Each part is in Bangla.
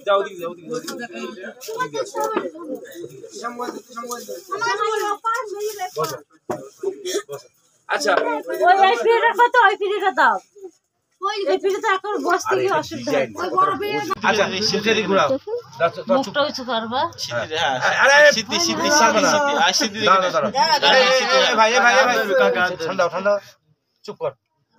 যাও আচ্ছা ওই পিরিয়ডের কত ওই পিরিয়ডে দাও এই পিরিয়ডে এখন বসতে কি অসুবিধা ওই বড় পিরিয়ড আচ্ছা সিদ্ধি ঘোরাও মুখটা উঁচু করবা আরে সিদ্ধি ভাই ঠান্ডা চুপ কর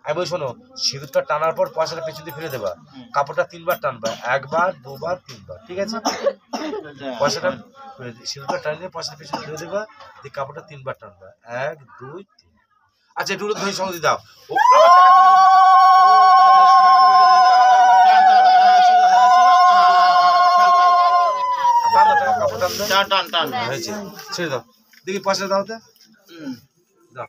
আমি বলি শোনো সিঁদুরটা টানার পর পয়সাটা পেছন দিয়ে ফেলে দেবা কাপড়টা 3 বার টানবা 1 বার 2 বার 3 বার ঠিক আছে পয়সাটা সিঁদুরটা টানিয়ে পয়সাটা পেছন ফেলে দেবা দিয়ে কাপড়টা 3 বার টানবা 1 2 3 আচ্ছা একটু ধরে সঙ্গে দাও টান হয়েছে ছেড়ে দাও দেখি পয়সা দাও তো দাও